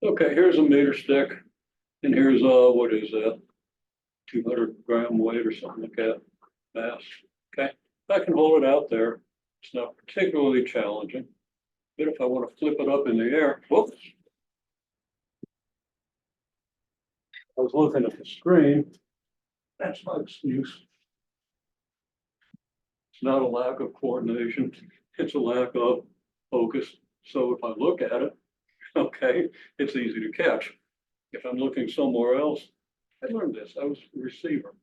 Okay, here's a meter stick, and here's what is that? 200 gram weight or something like that, mass. Okay, I can hold it out there. It's not particularly challenging. But if I want to flip it up in the air, whoops. I was looking at the screen. That's my excuse. It's not a lack of coordination. It's a lack of focus. So if I look at it, okay, it's easy to catch. If I'm looking somewhere else, I learned this. I was a receiver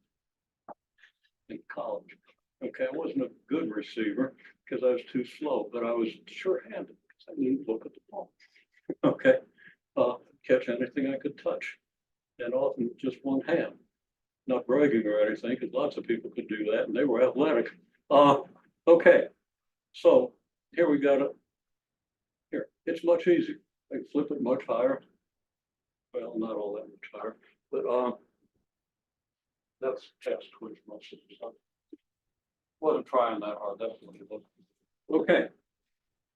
in college. Okay, I wasn't a good receiver because I was too slow, but I was sure-handed because I needed to look at the ball. Okay, catch anything I could touch, and often just one hand. Not bragging or anything, because lots of people could do that, and they were athletic. Okay, so here we got it. Here, it's much easier. I can flip it much higher. Well, not all that much higher, but that's chest twitch most of the time. Wasn't trying that hard. That's what it was. Okay.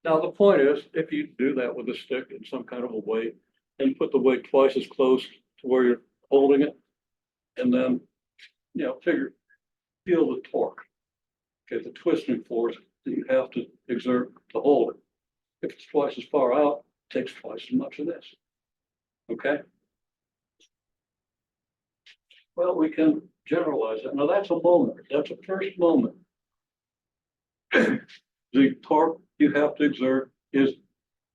Now the point is, if you do that with a stick and some kind of a weight, and put the weight twice as close to where you're holding it, and then feel the torque. Okay, the twisting force that you have to exert to hold it. If it's twice as far out, it takes twice as much of this. Okay. Well, we can generalize that. Now that's a moment. That's a first moment. The torque you have to exert is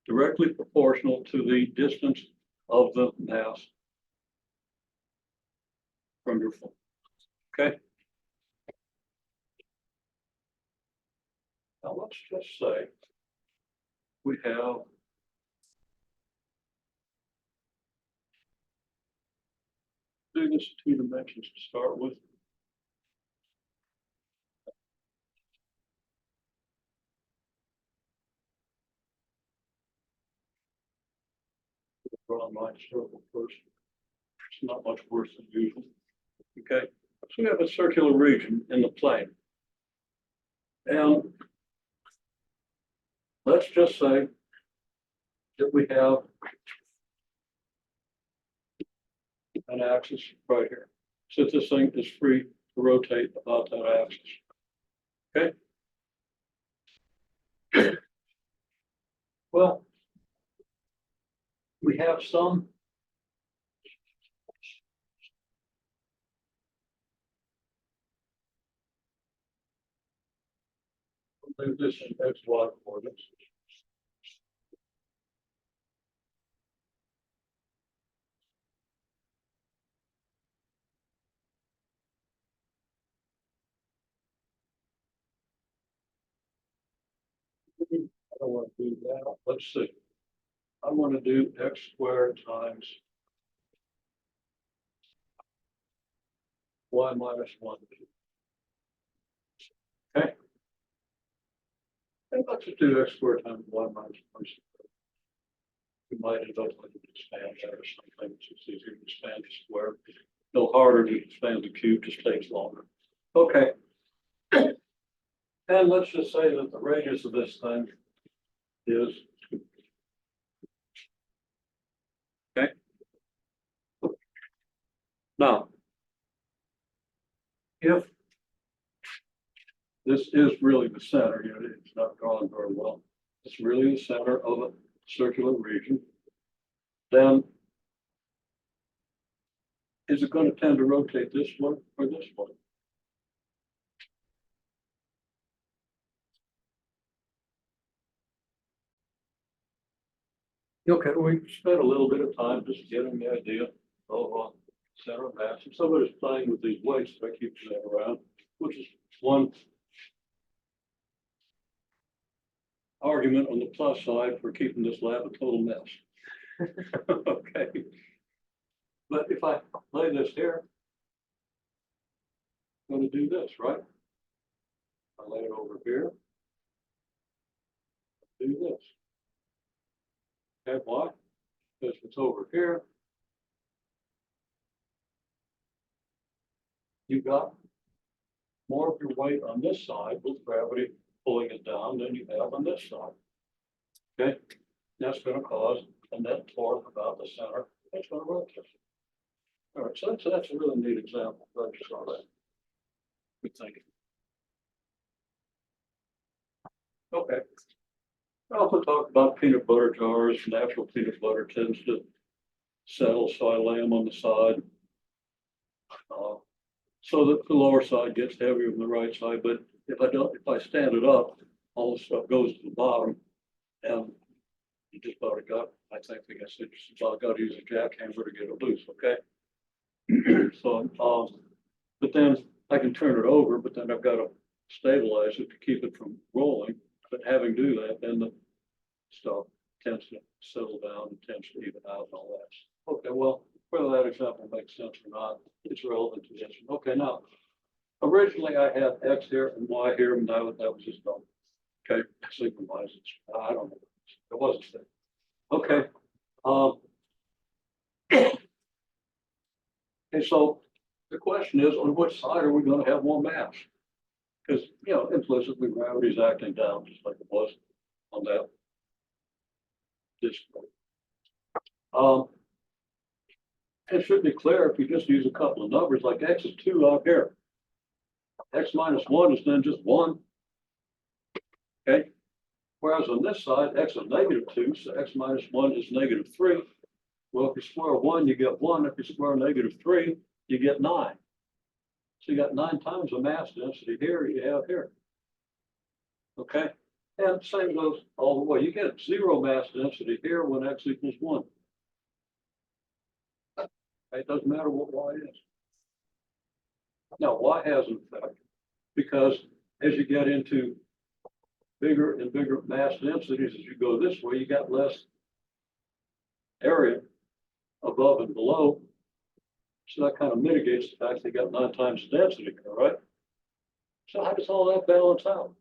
directly proportional to the distance of the mass from your foot. Okay. Now let's just say we have do this 2 dimensions to start with. Draw my circle first. It's not much worse than usual. Okay, so we have a circular region in the plane. And let's just say that we have an axis right here. So this thing is free to rotate about that axis. Okay. Well, we have some this in XY coordinates. I don't want to do that. Let's see. I want to do x squared times y minus 1. Okay. And let's just do x squared times y minus 1. We might end up with an expand that or something. It's just easier to expand the square. No harder to expand the cube, just takes longer. Okay. And let's just say that the radius of this thing is 2. Okay. Now, if this is really the center, it's not drawn very well. It's really the center of a circular region. Then is it going to tend to rotate this way or this way? Okay, we spent a little bit of time just getting the idea of center of mass. And somebody's playing with these weights that I keep saying around, which is one argument on the plus side for keeping this lab a total mess. Okay. But if I lay this here, I'm going to do this, right? I lay it over here, do this. Okay, why? Because it's over here. You've got more of your weight on this side with gravity pulling it down than you have on this side. Okay. That's gonna cause a net torque about the center, it's gonna rotate. All right, so that's a really neat example, I just saw that. Good thinking. Okay. I also talked about peanut butter jars. Natural peanut butter tends to settle, so I lay them on the side. So that the lower side gets heavier than the right side, but if I stand it up, all the stuff goes to the bottom. And you just about got, I think, it's about got to use a jackhammer to get it loose, okay? So, but then I can turn it over, but then I've got to stabilize it to keep it from rolling. But having do that, then the stuff tends to settle down and tends to even out and all that. Okay, well, whether that example makes sense or not, it's relevant to this. Okay, now, originally I had X here and Y here, and that was just done. Okay, synchronized. I don't know. It wasn't there. Okay. And so the question is, on which side are we going to have more mass? Because, you know, implicitly gravity is acting down just like it was on that display. It should be clear if you just use a couple of numbers, like X is 2 out here. X minus 1 is then just 1. Okay. Whereas on this side, X is -2, so X minus 1 is -3. Well, if you square 1, you get 1. If you square -3, you get 9. So you got 9 times the mass density here you have here. Okay. And same goes all the way. You get 0 mass density here when X equals 1. It doesn't matter what Y is. Now, Y has an effect because as you get into bigger and bigger mass densities, as you go this way, you got less area above and below. So that kind of mitigates the fact that you got 9 times the density, all right? So how does all that balance out?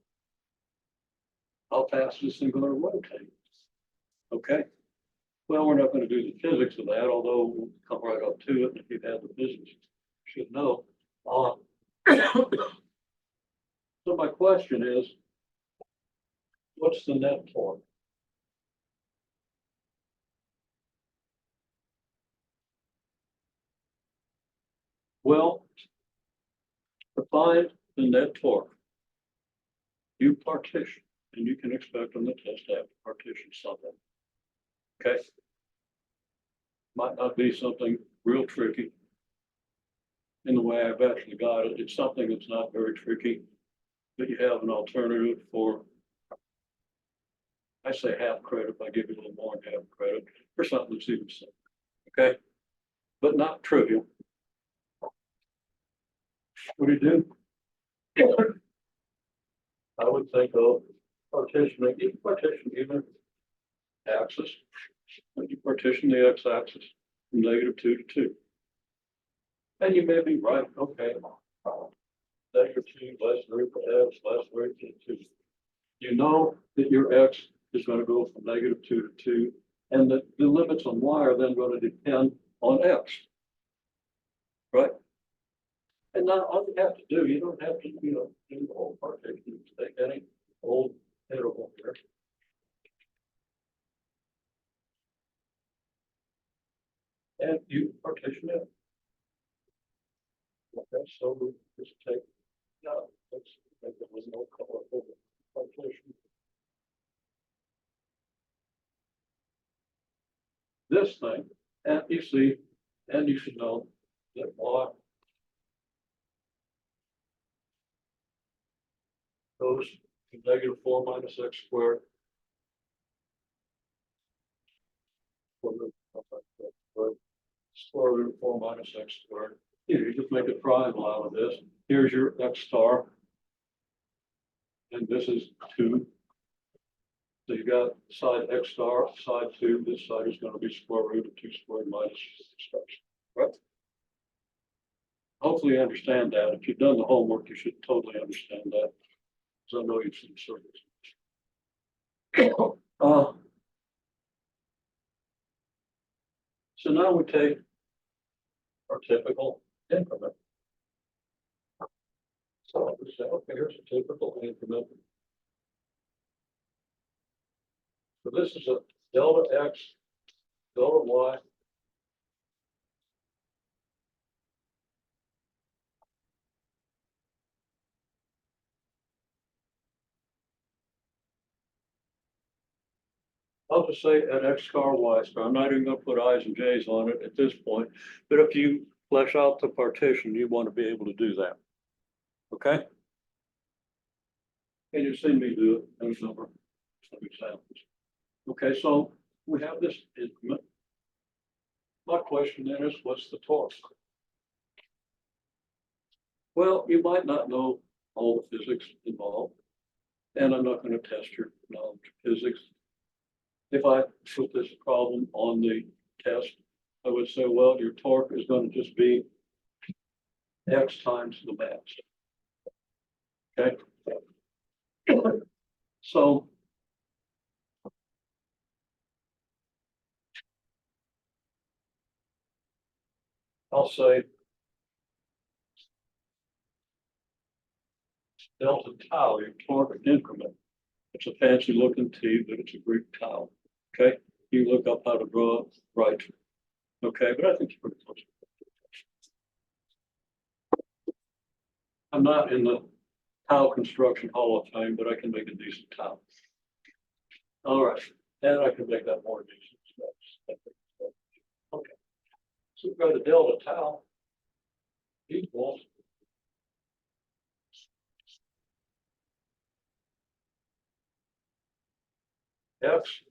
How fast is this thing going to rotate? Okay. Well, we're not going to do the physics of that, although we'll come right up to it. If you've had the physics, you should know. So my question is, what's the net torque? Well, to find the net torque, you partition, and you can expect on the test to have to partition something. Okay. Might not be something real tricky in the way I've actually got it. It's something that's not very tricky, but you have an alternative for, I say half credit, I give you a little more than half credit for something that's even simple. Okay. But not trivial. What do you do? I would think of partitioning, you can partition either axis, and you partition the x-axis from -2 to 2. And you may be right, okay. -2 less root of x less root of 2. You know that your x is going to go from -2 to 2, and that the limits on y are then going to depend on x. Right? And not all you have to do, you don't have to, you know, do the whole partition. You take any old interval here. And you partition it. Okay, so we just take, no, let's make it with no colorful partition. This thing, and you see, and you should know that y goes to -4 minus x squared. Square root of 4 minus x squared. You just make a triangle out of this. Here's your x star. And this is 2. So you got side x star, side 2. This side is going to be square root of 2 squared minus x. Right? Hopefully you understand that. If you've done the homework, you should totally understand that. Because I know you've seen circles. So now we take our typical increment. So we say, okay, here's a typical increment. So this is a delta X, delta Y. I'll just say an X star, Y star. I'm not even gonna put I's and J's on it at this point, but if you flesh out the partition, you want to be able to do that. Okay? And you've seen me do it in some examples. Okay, so we have this increment. My question then is, what's the torque? Well, you might not know all the physics involved, and I'm not going to test your knowledge of physics. If I put this problem on the test, I would say, well, your torque is going to just be X times the mass. Okay. So I'll say delta tau, your torque increment. It's a fancy looking T, but it's a Greek tau. Okay. You look up how to draw it, right? Okay, but I think you're pretty close. I'm not in the tau construction hall of fame, but I can make a decent tau. All right, and I can make that more decent. Okay, so we've got a delta tau equals X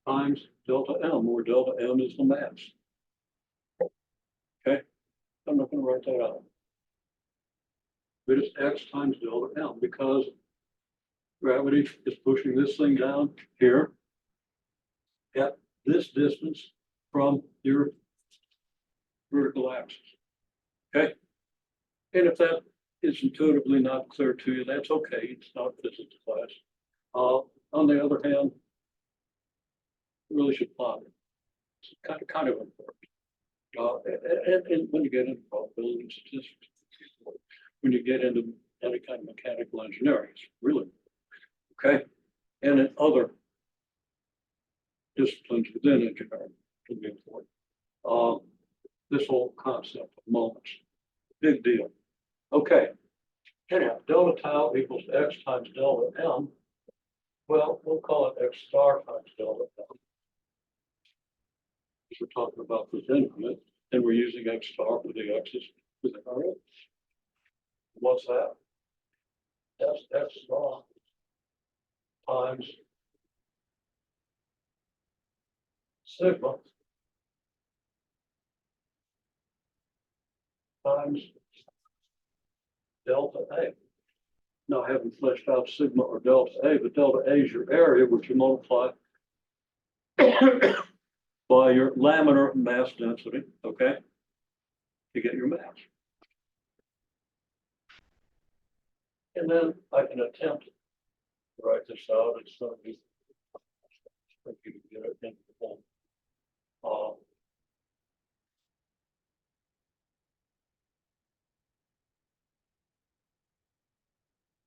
times delta M, where delta M is the mass. Okay, I'm not going to write that out. But it's X times delta M because gravity is pushing this thing down here at this distance from your vertical axis. Okay. And if that is intuitively not clear to you, that's okay. It's not physics class. On the other hand, you really should plot it. It's kind of important. And when you get into probability and statistics, when you get into any kind of mechanical engineering, it's really okay. And in other disciplines within engineering, can be important. This whole concept of moments, big deal. Okay. Anyhow, delta tau equals X times delta M. Well, we'll call it X star times delta M. We're talking about this increment, and we're using X star for the X's within our X. What's that? That's X star times sigma times delta A. Now, I haven't fleshed out sigma or delta A, but delta A is your area, which you multiply by your laminar mass density, okay, to get your mass. And then I can attempt to write this out. It's going to be tricky to get it into the form.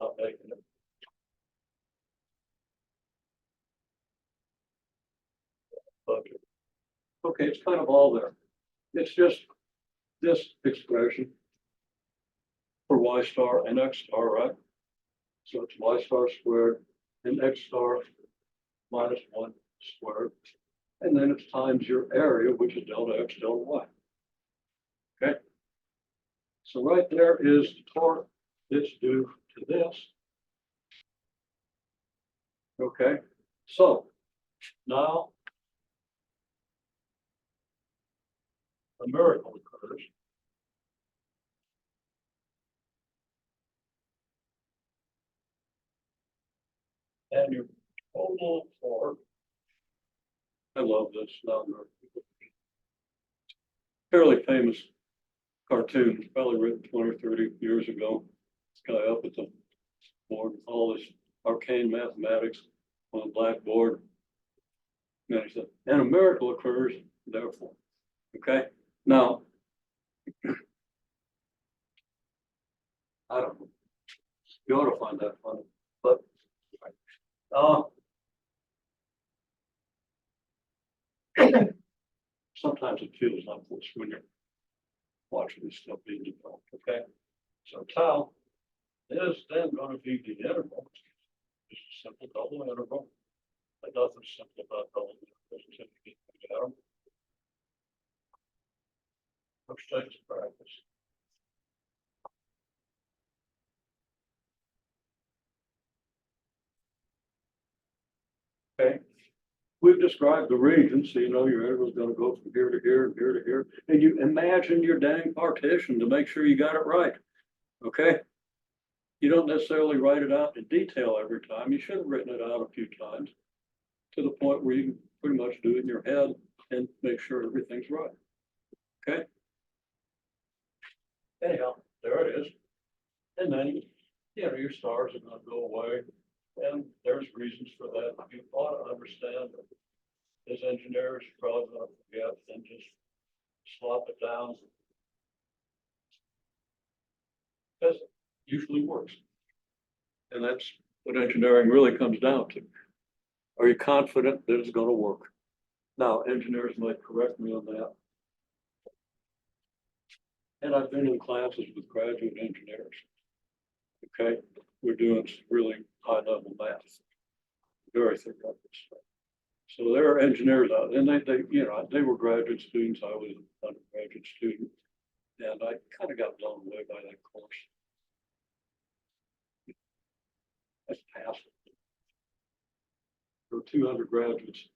Not making it. But, okay, it's kind of all there. It's just this expression for Y star and X star, right? So it's Y star squared and X star minus 1 squared. And then it's times your area, which is delta X, delta Y. Okay. So right there is the torque that's due to this. Okay. So now a miracle occurs. And your total torque, I love this number. Fairly famous cartoon, probably written 20 or 30 years ago. This guy up at the board with all this arcane mathematics on a blackboard. And he said, and a miracle occurs, therefore. Okay. Now, I don't know. You ought to find that funny. But sometimes it feels like this when you're watching this stuff being developed, okay? So tau is then going to be the interval, just a simple double interval. But nothing simple about double intervals until you get things out. Which takes practice. Okay. We've described the region, so you know your interval is going to go from here to here and here to here. And you imagine your dang partition to make sure you got it right. Okay. You don't necessarily write it out in detail every time. You should have written it out a few times to the point where you can pretty much do it in your head and make sure everything's right. Okay. Anyhow, there it is. And then, you know, your stars are going to go away. And there's reasons for that. You ought to understand that as engineers, you're probably going to forget and just slop it down. That usually works. And that's what engineering really comes down to. Are you confident that it's going to work? Now, engineers might correct me on that. And I've been in classes with graduate engineers. Okay, we're doing some really high level math, very theoretical stuff. So there are engineers out, and they, you know, they were graduate students. I was an undergraduate student, and I kind of got blown away by that course. That's passed. There were 2 undergraduates,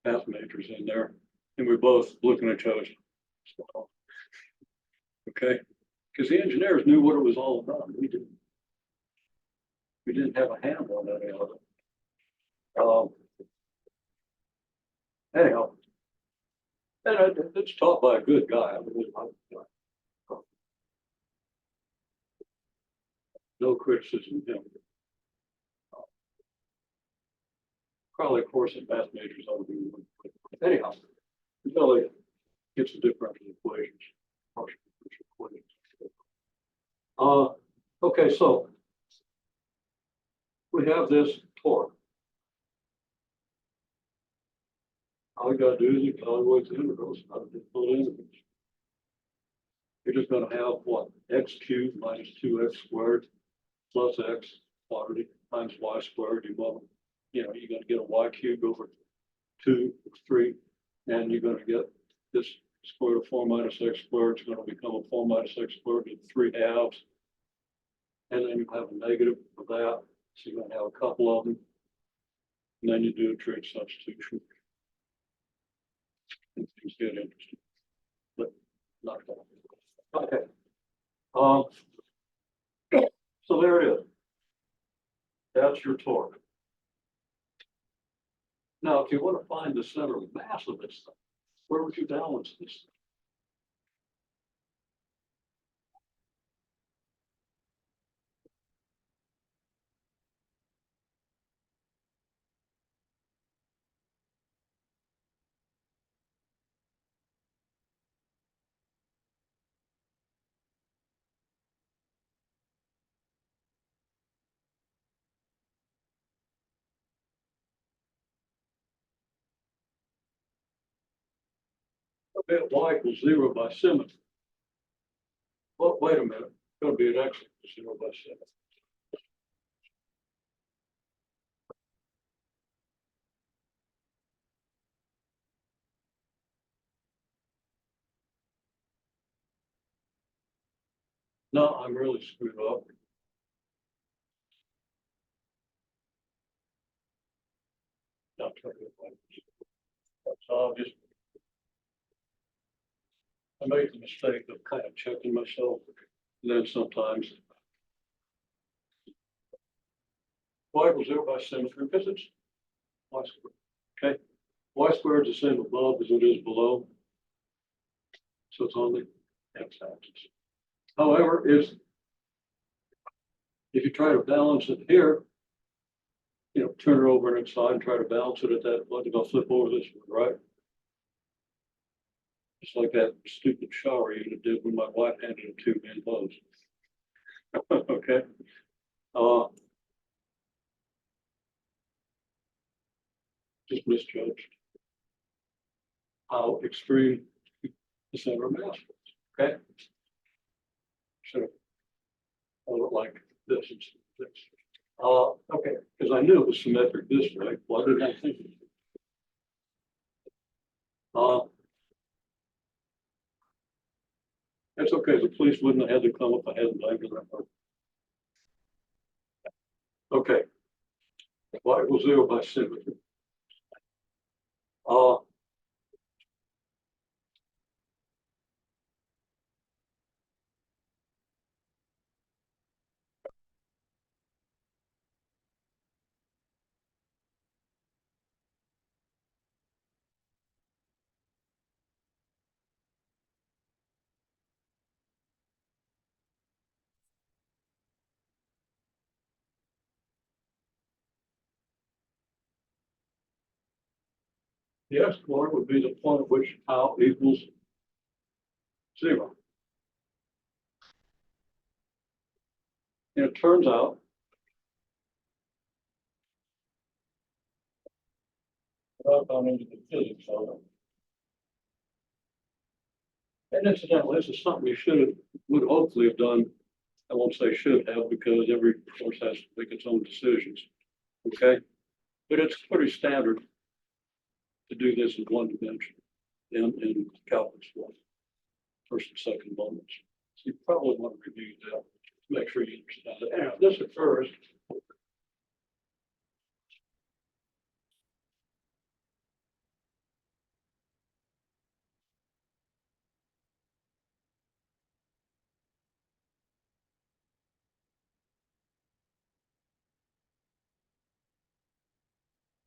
math majors in there, and we're both looking at each other. Okay, because the engineers knew what it was all about. We didn't. We didn't have a handle on any of it. Anyhow, and it's taught by a good guy. No criticism of him. Probably a course in math majors ought to be one. Anyhow, until they gets the differential equations. Partial differential equations. Okay, so we have this torque. All you gotta do is evaluate the integrals, not the full integrals. You're just gonna have what? X cubed minus 2x squared plus x quantity times y squared. You know, you're gonna get a y cubed over 2, 3, and you're gonna get this square root of 4 minus x squared. It's gonna become a 4 minus x squared with 3 halves. And then you have a negative of that. So you're gonna have a couple of them. And then you do a trig substitution. And things get interesting. But not all. Okay. So there it is. That's your torque. Now, if you want to find the center of mass of this thing, where would you balance this? Okay, y equals 0 by symmetry. Well, wait a minute. It's going to be an x equals 0 by symmetry. No, I'm really screwed up. Not trying to so I'll just I make the mistake of kind of checking myself. And then sometimes y equals 0 by symmetry because it's y squared. Okay. Y squared is the same above as it is below. So it's on the x-axis. However, if you try to balance it here, you know, turn it over on its side and try to balance it at that, let it go flip over this one, right? Just like that stupid shower unit did when my wife handed it to me in Lowe's. Okay. Just misjudged. how extreme the center of mass was, okay? So, I look like this and this. Okay, because I knew it was symmetric this way. Why did I think it? That's okay. The police wouldn't have had to come if I hadn't done that. Okay. Y equals 0 by symmetry. Uh, the x coordinate would be the point at which tau equals 0. And it turns out I've gone into the physics of it. And incidentally, this is something you would hopefully have done. I won't say should have because every course has to make its own decisions. Okay. But it's pretty standard to do this in one dimension in calculus one, first and second moments. So you probably want to review that to make sure you understand it. And if this occurs,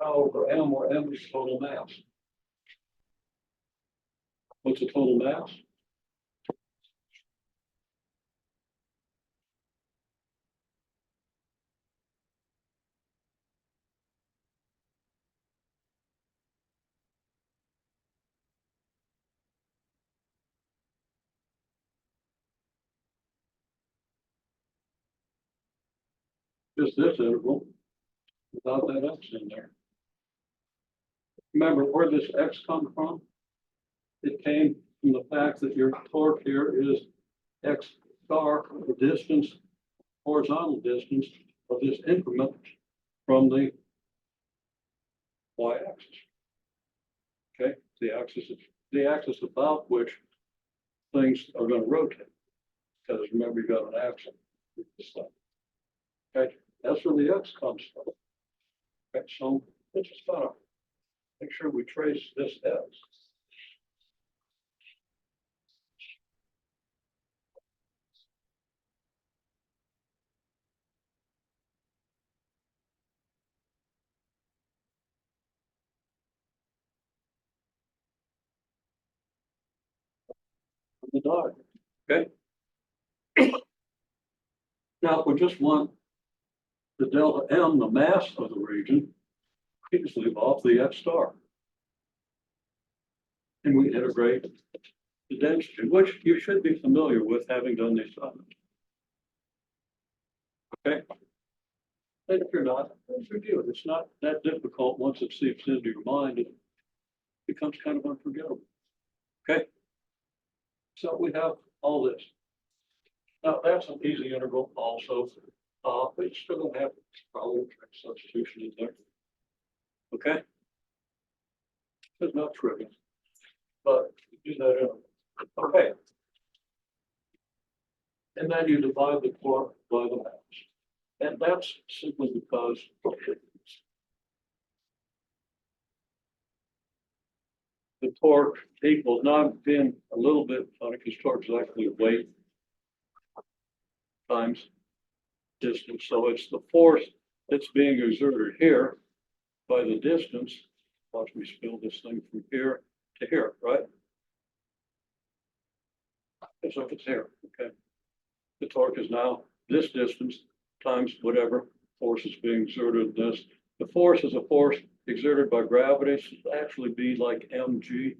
tau over m, where m is total mass. What's the total mass? Just this interval without that x in there. Remember where this x comes from? It came from the fact that your torque here is x star, the distance, horizontal distance of this increment from the y-axis. Okay, the axis about which things are going to rotate. Because remember, you got an axis. Okay, that's where the x comes from. Okay, so let's just kind of make sure we trace this x. The dot. Okay. Now, if we just want the delta m, the mass of the region, we just leave off the x star. And we integrate the density, which you should be familiar with having done these assignments. Okay. And if you're not, review it. It's not that difficult once it seeps into your mind. It becomes kind of unforgettable. Okay. So we have all this. Now that's an easy integral also, but you're still going to have probably substitution in there. Okay. It's not trivial, but you do that in. Okay. And then you divide the torque by the mass. And that's simply because the torque equals, now I'm being a little bit funny because torque is actually weight times distance. So it's the force that's being exerted here by the distance. Watch me spill this thing from here to here, right? So if it's here, okay. The torque is now this distance times whatever force is being exerted in this. The force is a force exerted by gravity, so it'll actually be like mg.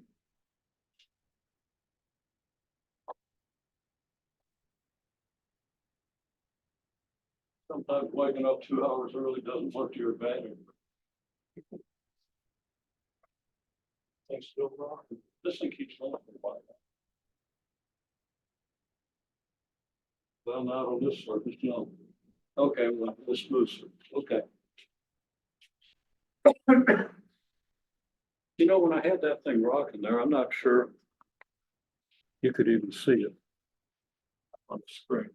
Sometimes waking up 2 hours early doesn't work to your advantage. Things still rocking. This thing keeps on. Well, not on this surface, no. Okay, well, this smooth surface, okay. You know, when I had that thing rocking there, I'm not sure you could even see it on the screen.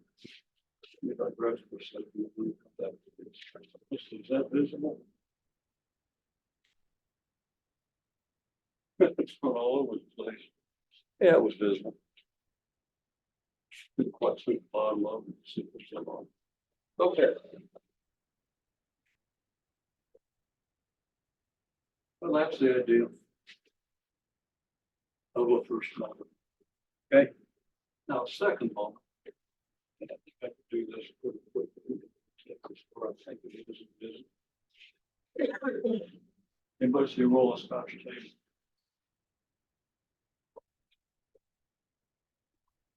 If I rest for a second, we'll come back to this. Is that visible? It's not all over the place. Yeah, it was visible. Didn't quite see the bottom of it, see what's going on. Okay. Well, that's the idea. I'll go first moment. Okay. Now, second moment. I think I can do this pretty quickly. Or I think it is. Anybody see roll of Scotch tape?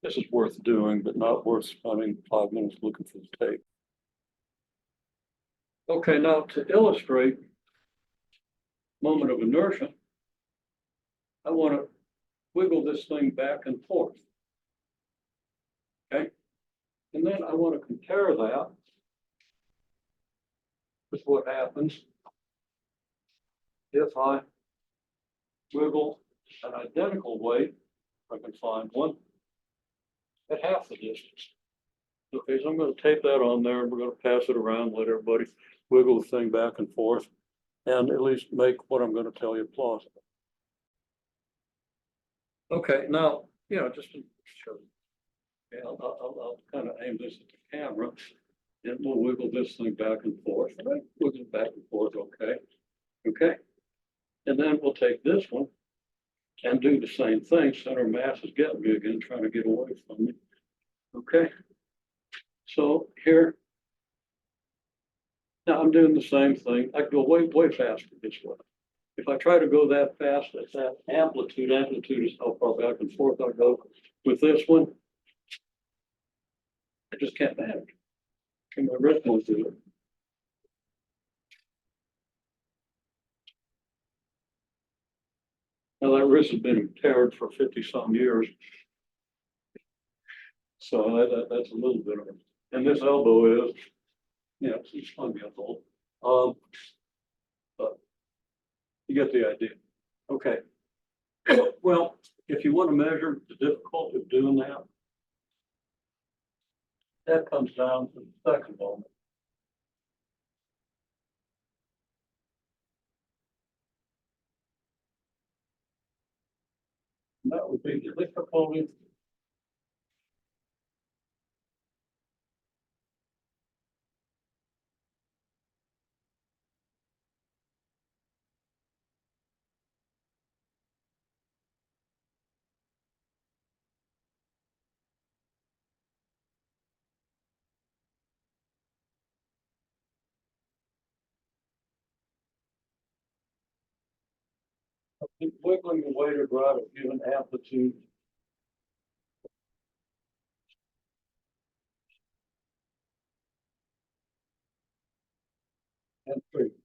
This is worth doing, but not worth spending 5 minutes looking for the tape. Okay, now to illustrate moment of inertia, I want to wiggle this thing back and forth. Okay, and then I want to compare that with what happens if I wiggle an identical weight, if I can find one, at half the distance. Okay, so I'm going to tape that on there and we're going to pass it around, let everybody wiggle the thing back and forth, and at least make what I'm going to tell you plausible. Okay, now, you know, just to show you. Okay, I'll kind of aim this at the camera and we'll wiggle this thing back and forth. Right? Wiggle it back and forth, okay? Okay. And then we'll take this one and do the same thing. Center mass is getting me again, trying to get away from me. Okay. So here, now I'm doing the same thing. I go way, way faster this way. If I try to go that fast, at that amplitude is how far back and forth I go. With this one, I just can't manage. And my wrist won't do it. Now that wrist has been impaired for 50-some years. So that's a little bit of it. And this elbow is, yeah, it's funny, that's all. But you get the idea. Okay. Well, if you want to measure the difficulty of doing that, that comes down to the second moment. And that would be the difficulty of wiggling the weighted rod of given amplitude and frequency.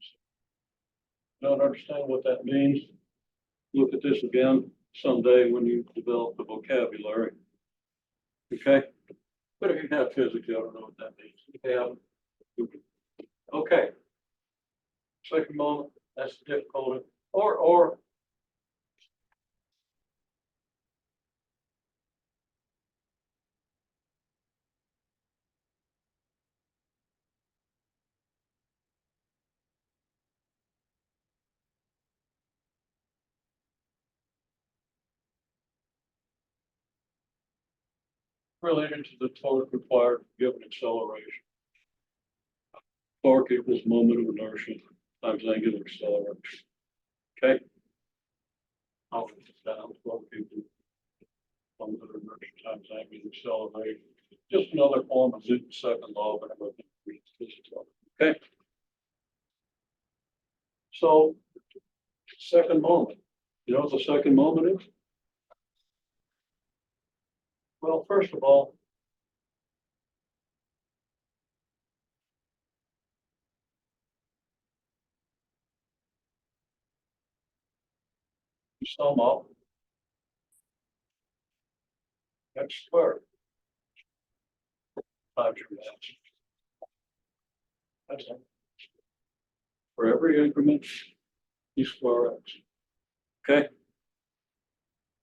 Don't understand what that means? Look at this again someday when you develop the vocabulary. Okay? But if you have physics, you don't know what that means. Yeah. Okay. Second moment, that's the difficulty. Or related to the torque required given acceleration. Torque equals moment of inertia times angular acceleration. Okay. I'll put this down. Torque equals moment of inertia times angular acceleration. Just another form of Newton's second law, but I'm going to read this one. Okay. So, second moment. You know what the second moment is? Well, first of all, sum up x squared times your mass. That's it. For every increment, you square x. Okay?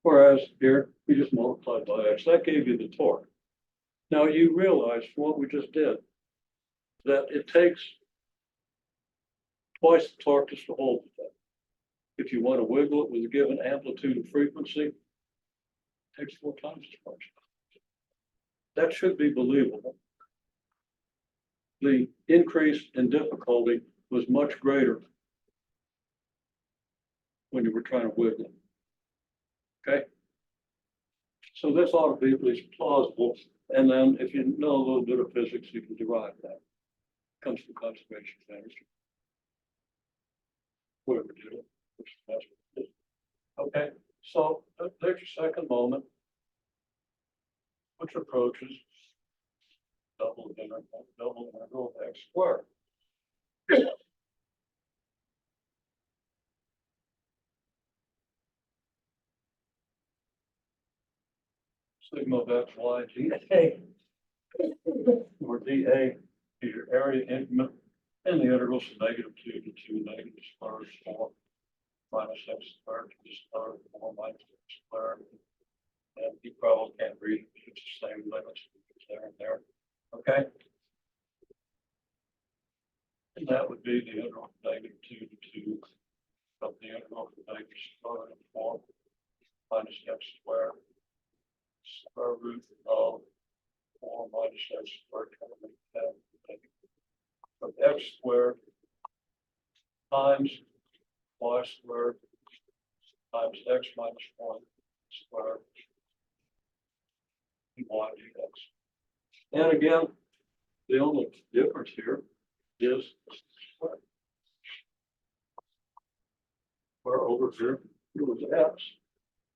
Whereas here, we just multiplied by x. That gave you the torque. Now you realize from what we just did that it takes twice the torque just to hold it. If you want to wiggle it with a given amplitude and frequency, it takes 4 times as much. That should be believable. The increase in difficulty was much greater when you were trying to wiggle it. Okay? So this ought to be at least plausible. And then if you know a little bit of physics, you can derive that. It comes from conservation of energy. Whoever did it. Okay, so there's your second moment, which approaches double integral of x squared. Sigma of x, y, dA, where dA is your area increment, and the integrals from -2 to 2, negative square root 4 minus x squared to the square root 4 minus x squared. And you probably can't read it, it's the same limits there and there. Okay. And that would be the integral from -2 to 2 of the integral from negative square root of 4 minus x squared square root of 4 minus x squared of x squared times y squared times x minus 1 squared y dx. And again, the only difference here is where over here it was x.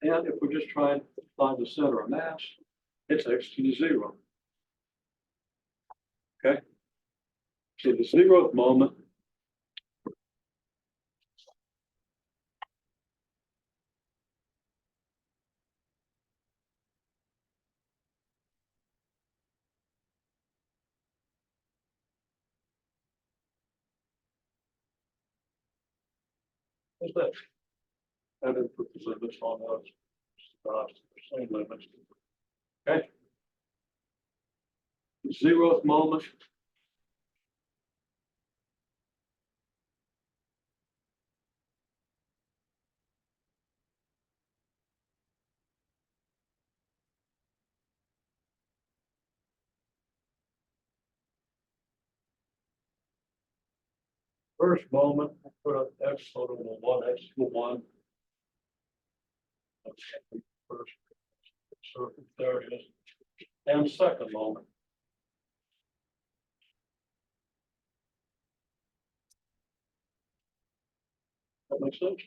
And if we're just trying to find the center of mass, it's x to the 0. Okay. So the 0th moment is this. I didn't put the limits on those. Same limits. Okay. 0th moment. First moment, put up x sort of 1, x equal 1. Okay. First circle, there it is. And second moment. That makes sense.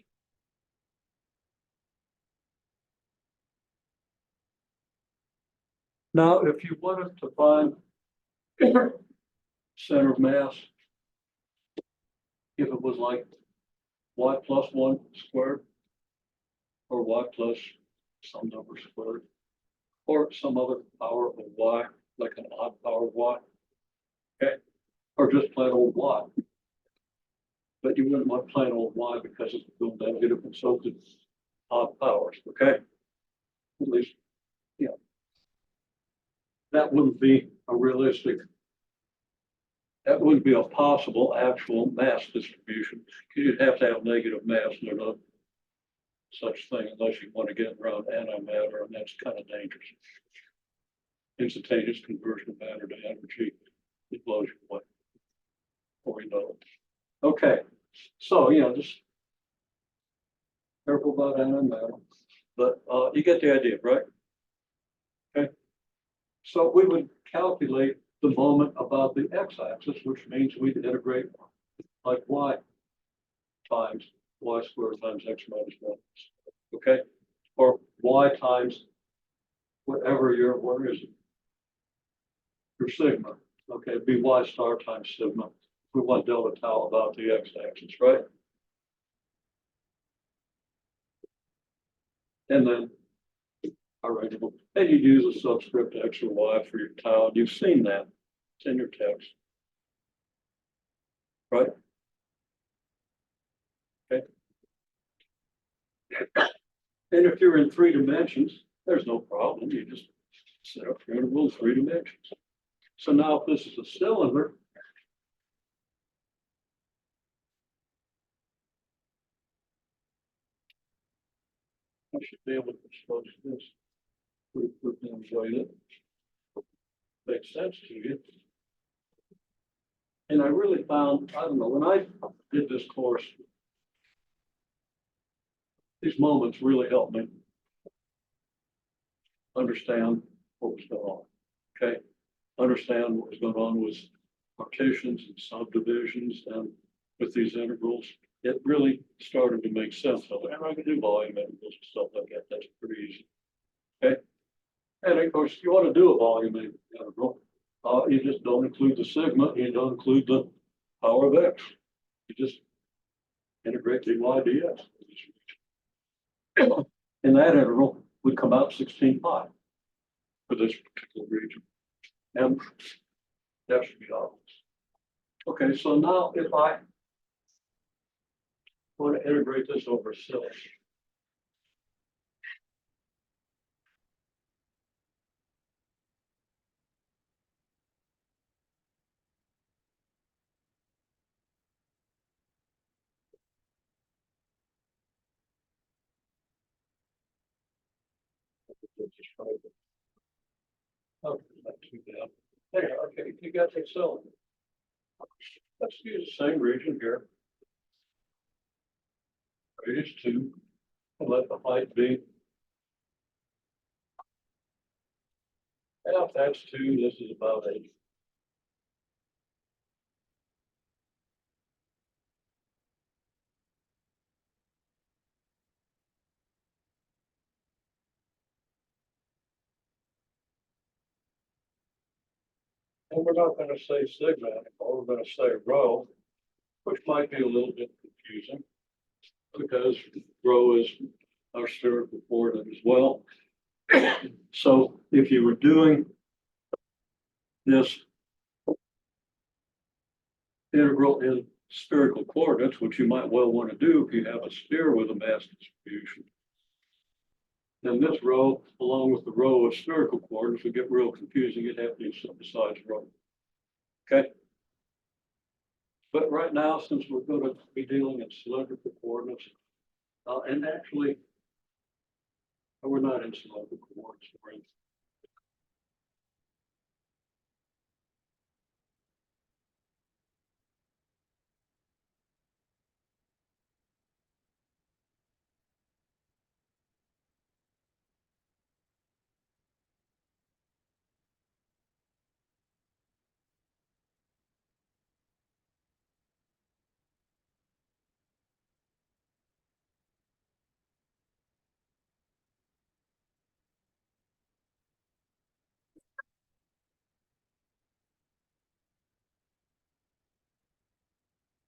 Now, if you wanted to find center of mass, if it was like y plus 1 squared, or y plus some number squared, or some other power of y, like an odd power of y, okay, or just plain old y. But you wouldn't want plain old y because it's still negative, and so it's odd powers, okay? At least, yeah. That wouldn't be a realistic, that wouldn't be a possible actual mass distribution, because you'd have to have negative mass, and there's no such thing unless you want to get around antimatter, and that's kind of dangerous. Instantaneous conversion of matter to energy, it blows you away. Before you know it. Okay, so just careful about antimatter, but you get the idea, right? Okay, so we would calculate the moment about the x-axis, which means we'd integrate like y times y squared times x minus 1. Okay, or y times whatever what is it? Your sigma. Okay, it'd be y star times sigma. We want delta tau about the x-axis, right? And then, all right, and you use a subscript X or Y for your tile. You've seen that. It's in your text. Right? Okay. And if you're in 3 dimensions, there's no problem. You just set up your interval in 3 dimensions. So now if this is a cylinder, I should be able to expose this. Put them right in. Makes sense to you. And I really found, I don't know, when I did this course, these moments really helped me understand what was going on. Okay. Understand what was going on with partitions and subdivisions and with these integrals. It really started to make sense. So, and I can do volume integrals and stuff like that. That's pretty easy. Okay. And of course, you want to do a volume integral. You just don't include the sigma. You don't include the power of x. You just integrate dy dx. And that integral would come out 16 pi for this particular region. And that should be obvious. Okay, so now if I want to integrate this over cylinder. Oh, not too bad. There, okay, you got the cylinder. Let's use the same region here. Radius 2, and let the height be. F, that's 2, this is about 8. And we're not going to say sigma anymore, we're going to say rho, which might be a little bit confusing because rho is our spherical coordinate as well. So if you were doing this integral in spherical coordinates, which you might well want to do if you have a sphere with a mass distribution, then this rho, along with the row of spherical coordinates, would get real confusing. You'd have to use something besides rho. Okay. But right now, since we're going to be dealing in cylindrical coordinates, and actually, we're not in cylindrical coordinates. We're in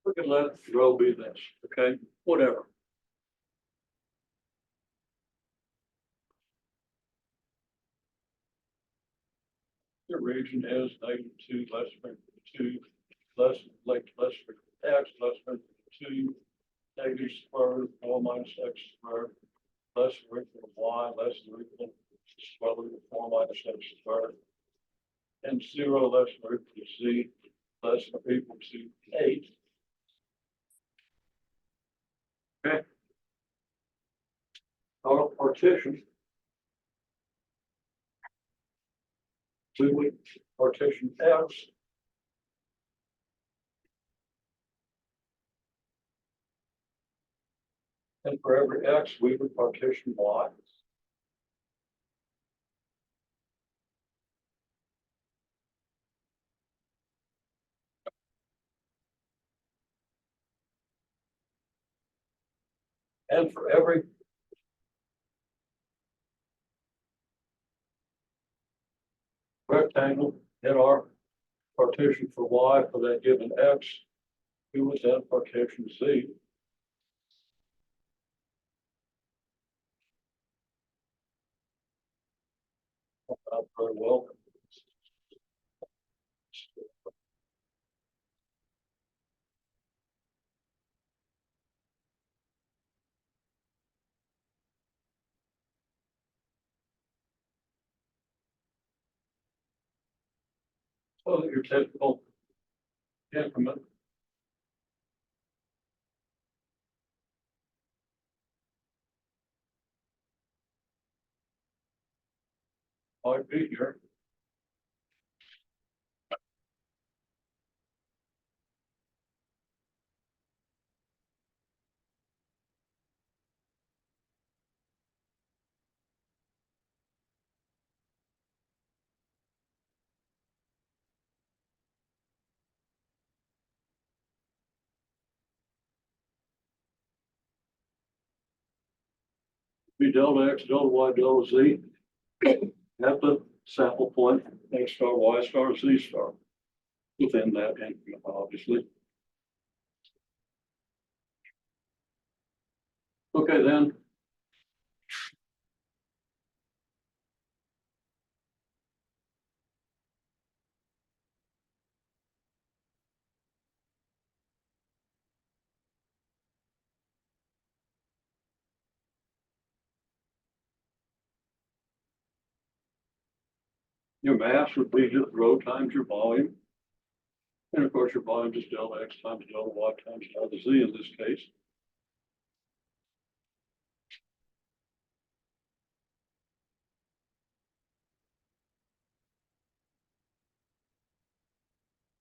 we can let rho be this, okay? Whatever. The region is -2 less than 2 less than x less than 2 negative square root of 4 minus x squared less than or equal to y less than or equal to square root of 4 minus x squared and 0 less than or equal to z less than or equal to 8. Okay. Our partition. We would partition x and for every x we would partition y. And for every rectangle in our partition for y for that given x, we would then partition z. Very well. So your typical increment. Might be here. Be delta X, delta Y, delta Z. At the sample point, X star, Y star, Z star. Within that increment, obviously. Okay, then. Your mass would be just rho times your volume. And of course, your volume is delta X times delta Y times delta Z in this case.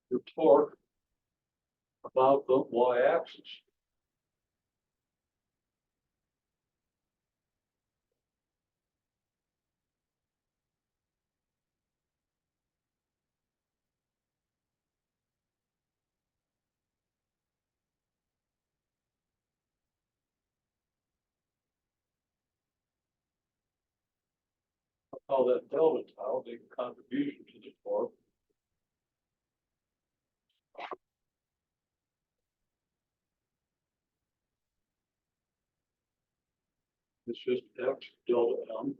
Your torque about the Y axis. Call that delta tau, the contribution to the torque. It's just X delta M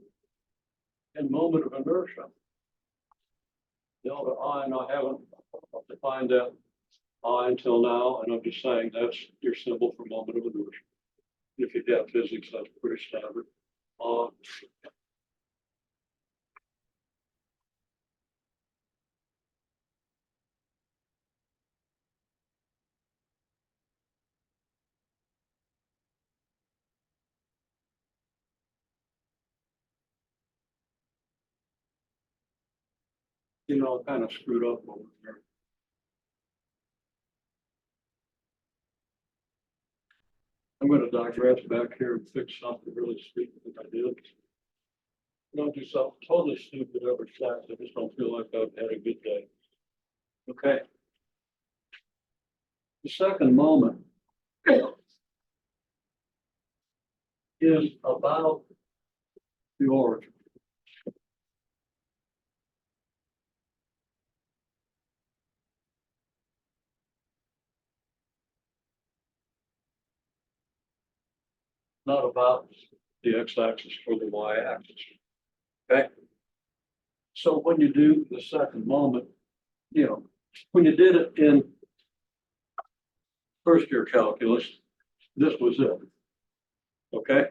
and moment of inertia. Delta I, and I haven't defined that I until now, and I'm just saying that's your symbol for moment of inertia. If you have physics, that's pretty standard. I kind of screwed up over there. I'm going to digress back here and fix something really stupid that I did. Don't do something totally stupid every class. I just don't feel like I've had a good day. Okay. The second moment is about the origin. Not about the x-axis or the y-axis. Okay. So when you do the second moment, when you did it in first year calculus, this was it. Okay.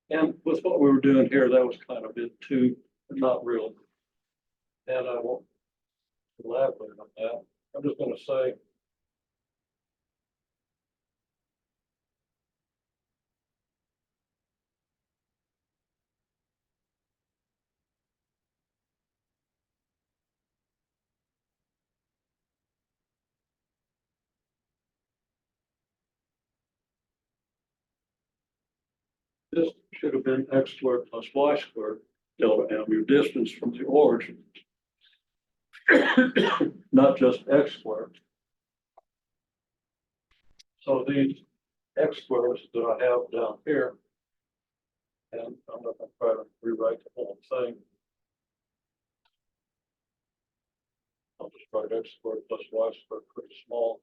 And with what we were doing here, that was kind of it too, but not really. And I won't elaborate on that. I'm just going to say, this should have been x squared plus y squared delta m, your distance from the origin, not just x squared. So these x squares that I have down here, and I'm not going to try to rewrite the whole thing. I'll just write x squared plus y squared pretty small.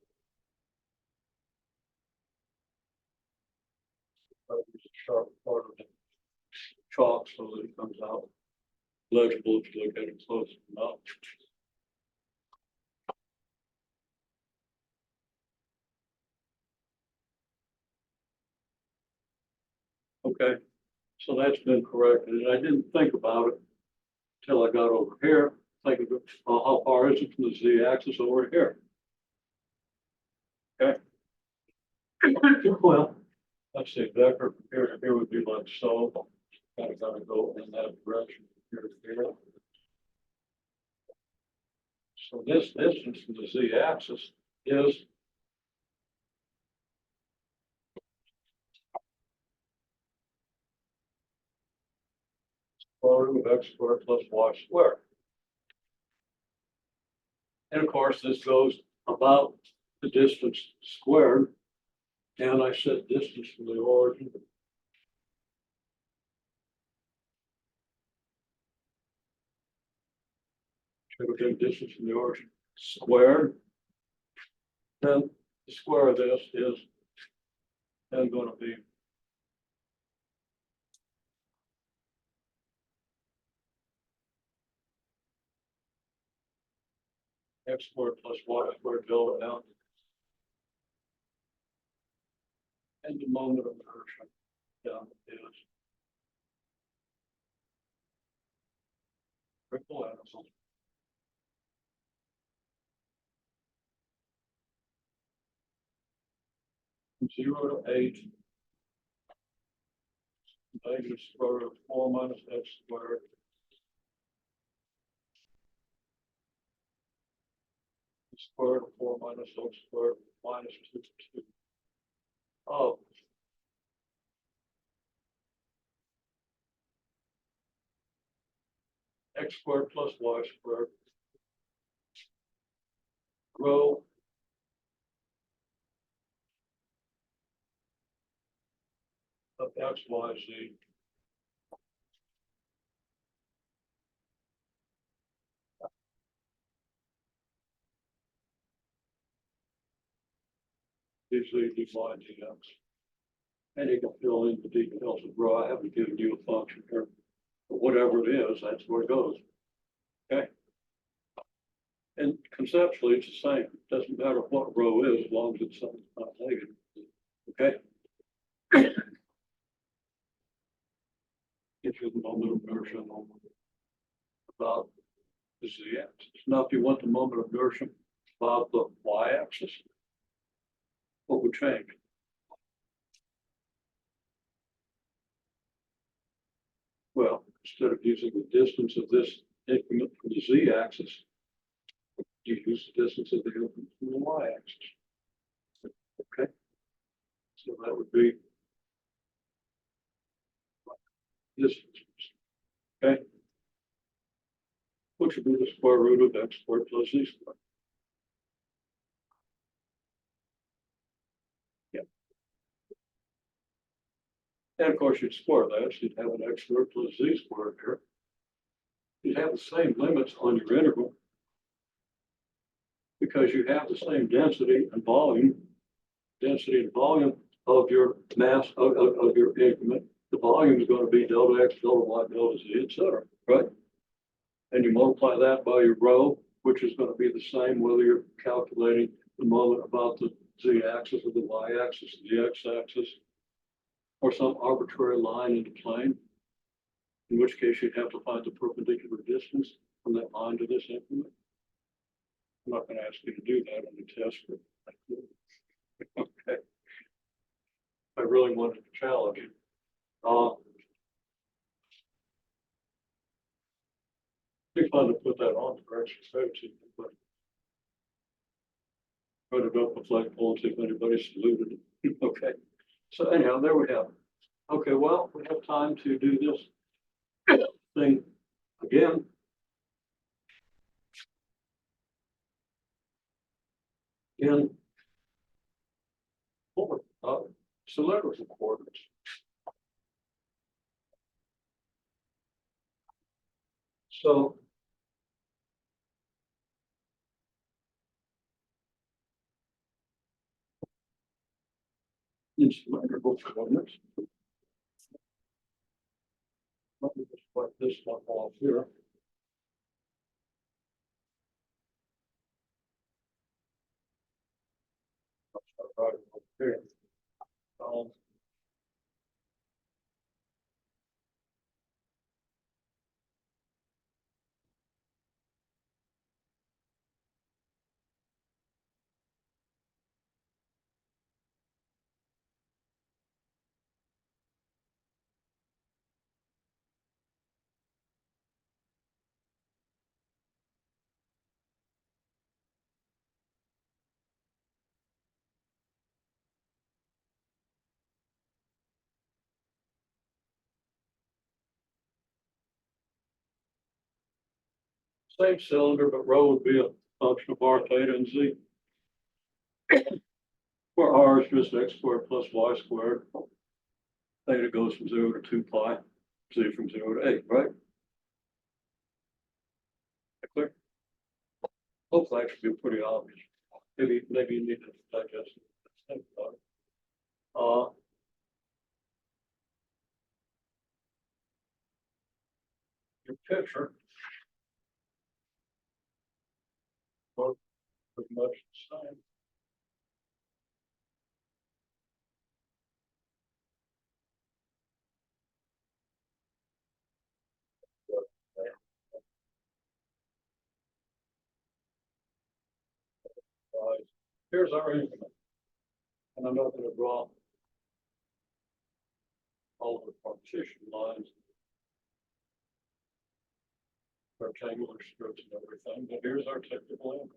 Use a sharp part of the chalk so that it comes out. legible if you look at it close enough. Okay, so that's been corrected, and I didn't think about it till I got over here, thinking, how far is it from the z-axis over here? Okay. Well, let's see, vector from here to here would be like so. Kind of gotta go in that direction from here to here. So this distance from the z-axis is square root of x squared plus y squared. And of course, this goes about the distance squared. And I said distance from the origin. Should have been distance from the origin squared. Then the square of this is then going to be x squared plus y squared delta L. And the moment of inertia down is triple axial. From 0 to 8, negative square root of 4 minus x squared. Square root of 4 minus x squared minus 2 of x squared plus y squared rho of x, y, z dz dy dx. And you can fill in the details of rho. I haven't given you a function here, but whatever it is, that's where it goes. Okay. And conceptually, it's the same. It doesn't matter what rho is, as long as it's something not negative. Okay. Gives you the moment of inertia about the z-axis. Now, if you want the moment of inertia about the y-axis, what would change? Well, instead of using the distance of this increment from the z-axis, you use the distance of the increment from the y-axis. Okay. So that would be distance. Okay. Which would be the square root of x squared plus z squared. Yeah. And of course, you'd square that, so you'd have an x squared plus z squared here. You'd have the same limits on your integral because you have the same density and volume of your mass of your increment. The volume is going to be delta x, delta y, delta z, etc. Right? And you multiply that by your rho, which is going to be the same whether you're calculating the moment about the z-axis or the y-axis, the x-axis, or some arbitrary line in the plane. In which case you'd have to find the perpendicular distance from that line to this increment. I'm not going to ask you to do that on the test, but okay. I really wanted to challenge you. Be fun to put that on for exercise. But put it up with flagpole and see if anybody saluted it. Okay. So anyhow, there we have it. Okay, well, we have time to do this thing again. In cylindrical coordinates. So in cylindrical coordinates, Let me just wipe this one off here. Right over here. Um, Same cylinder, but rho would be a function of r, theta, and z. Where r is just x squared plus y squared. Theta goes from 0 to 2 pi, z from 0 to 8, right? Clear? Hopefully that should be pretty obvious. Maybe you need to digest it. Think about it. Your picture looks pretty much the same. Here's our increment. And I'm not going to draw all the partition lines, rectangular strips and everything, but here's our typical increment.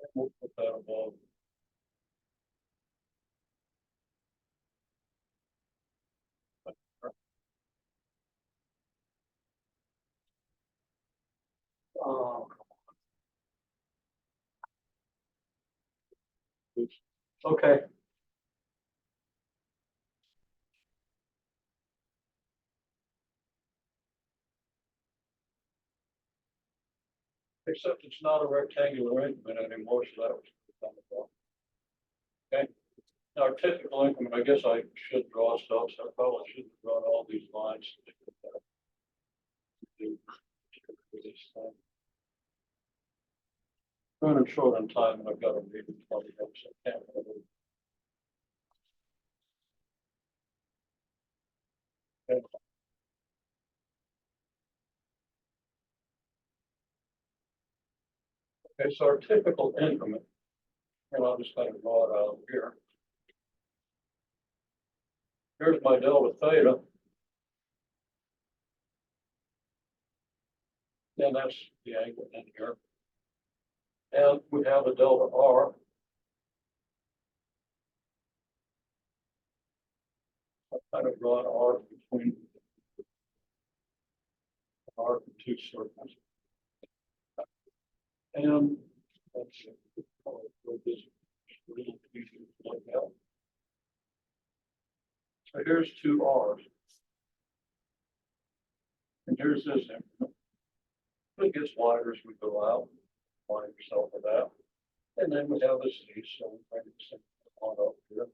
And we'll put that above. Oh, oops. Okay. Except it's not a rectangular increment anymore, so that was. Okay. Now, our typical increment, I guess I should draw stuff, so I probably shouldn't draw all these lines. Running short on time, and I've got to read it 20 minutes. I can't really. Okay, so our typical increment, and I'll just kind of draw it out here. Here's my delta theta. And that's the angle in here. And we have a delta R. I've kind of drawn R between R and two circles. And let's see, this little piece like that. So here's two R's. And here's this increment. It gets wider as we go out. Wind yourself with that. And then we have a C, so we bring this on up here.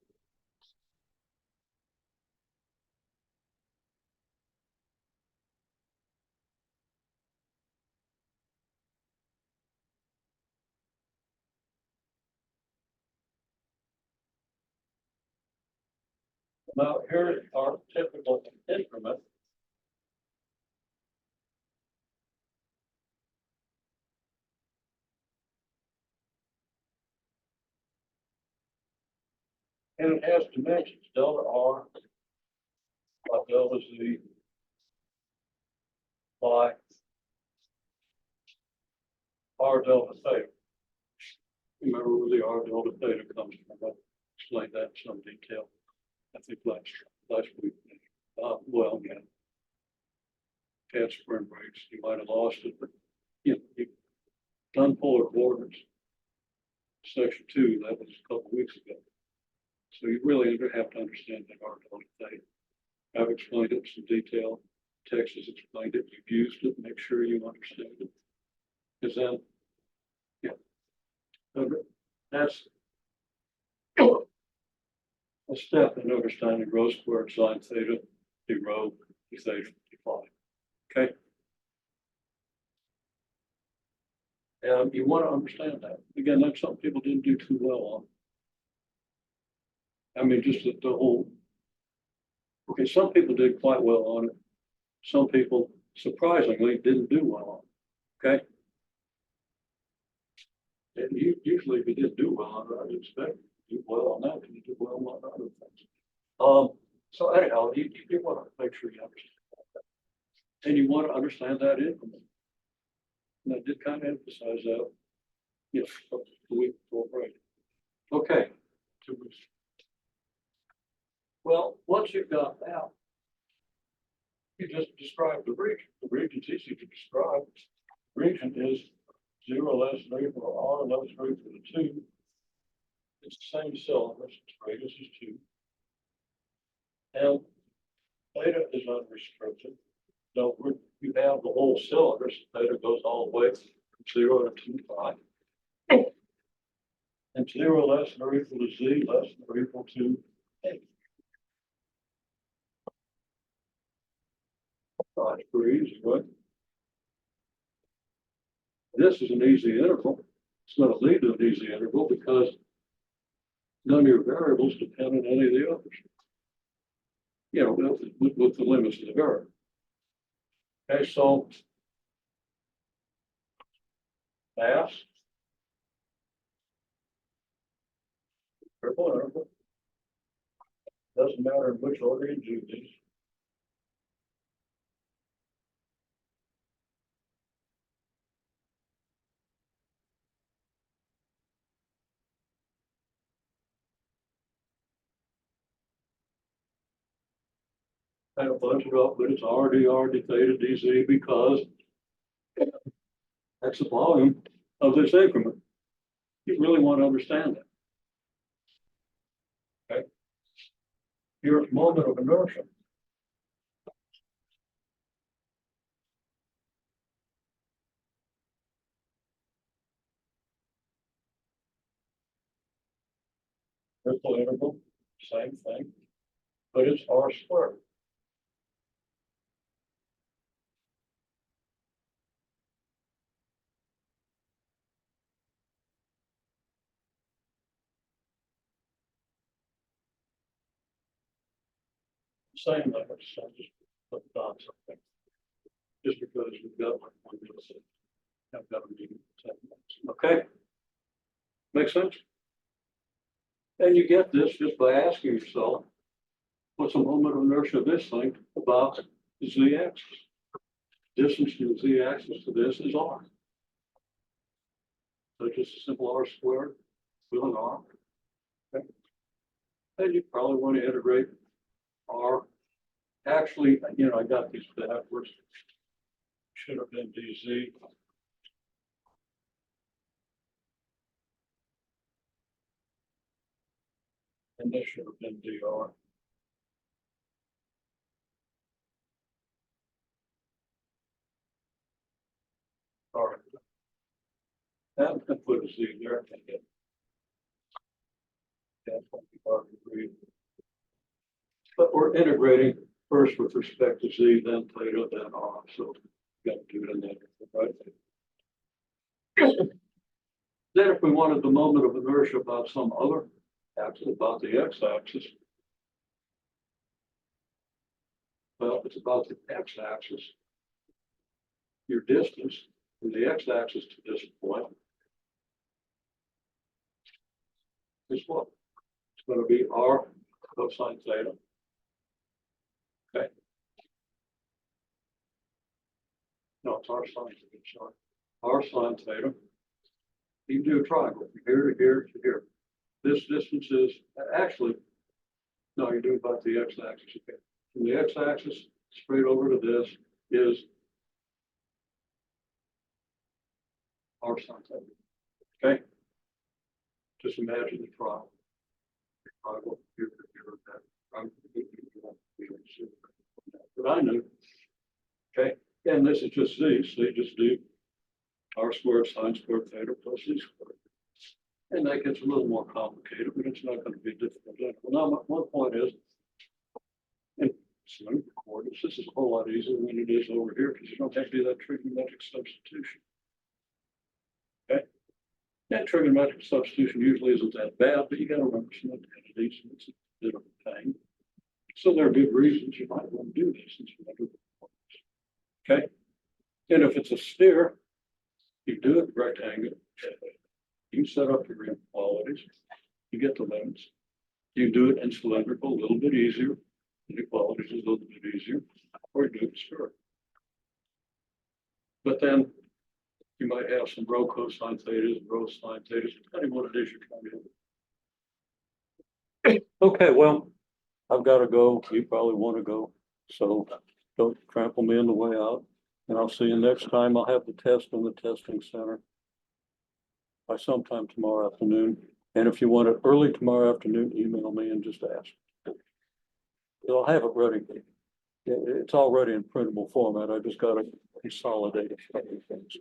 Now here's our typical increment. And it has dimensions, delta R, delta Z, by R delta theta. Remember where the R delta theta comes from. I explained that in some detail. I think last week. Well, yeah. Had spring breaks, you might have lost it, but you done polar coordinates. Section 2, that was a couple weeks ago. So you really have to understand that R delta theta. I've explained it in some detail. Text has explained it. You've used it. Make sure you understand it. Because then, yeah, that's a step in understanding rho squared sine theta, d rho, d theta, d phi. Okay? And you want to understand that. Again, that's something people didn't do too well on. I mean, just the whole, okay, some people did quite well on it. Some people surprisingly didn't do well on it. Okay? And usually if you didn't do well on it, I'd expect you do well on that, and you do well on other things. So anyhow, you want to make sure you understand that. And you want to understand that increment. And I did kind of emphasize that, yes, the week before break. Okay. Well, once you've got that, you just describe the region. The region's easy to describe. Region is 0 less than or equal to r less than or equal to 2. It's the same cylinders, its radius is 2. And theta is unrestricted. So you have the whole cylinders, theta goes all the way from 0 to 2 pi. And 0 less than or equal to z less than or equal to a. That's pretty easy, right? This is an easy interval. It's going to lead to an easy interval because none of your variables depend on any of the others. You know, with the limits of the variable. Okay, so mass, interval. Doesn't matter in which order you do these. Kind of bunch it up, but it's r dr d theta dz because that's the volume of this increment. You really want to understand that. Okay. Your moment of inertia. Ripple interval, same thing, but it's r squared. Same limits, so just put dots something. Just because we've got like one minute, I've got to be 10 minutes. Okay. Make sense? And you get this just by asking yourself, what's the moment of inertia of this thing about the z-axis? Distance from the z-axis to this is r. So just a simple r squared with an r. Okay. And you probably want to integrate r. Actually, you know, I got these backwards. Should have been dz. And this should have been dr. All right. That can put a z there. That's what we are agreed. But we're integrating first with respect to z, then theta, then r. So you got to do it in that, right? Then if we wanted the moment of inertia about some other axis, about the x-axis, well, it's about the x-axis. Your distance from the x-axis to this point is what? It's going to be r cosine theta. Okay. No, it's r sine theta, sorry. R sine theta. You can do a triangle from here to here to here. This distance is actually, no, you're doing about the x-axis. Okay. From the x-axis straight over to this is r sine theta. Okay. Just imagine the triangle. Triangle here to here, that. But I knew. Okay. And this is just z, so you just do R squared, sine squared, theta plus Z squared. And that gets a little more complicated, but it's not gonna be difficult. Well, now, my point is, in cylindrical coordinates, this is a whole lot easier than it is over here, because you don't have to do that trigonometric substitution. Okay? That trigonometric substitution usually isn't that bad, but you gotta remember some identities, and it's a bit of a pain. So there are good reasons you might want to do this in cylindrical coordinates. Okay? And if it's a sphere, you do it rectangle. You set up your inequalities, you get the limits. You do it in cylindrical, a little bit easier. Inequalities is a little bit easier, or you do it spherical. But then you might have some rho cosine thetas and rho sine thetas, depending what it is you're trying to do. Okay, well, I've got to go. You probably want to go, so don't trample me on the way out. And I'll see you next time. I'll have the test in the testing center by sometime tomorrow afternoon. And if you want it early tomorrow afternoon, email me and just ask. I'll have it ready. It's already in printable format. I just got to consolidate a few things.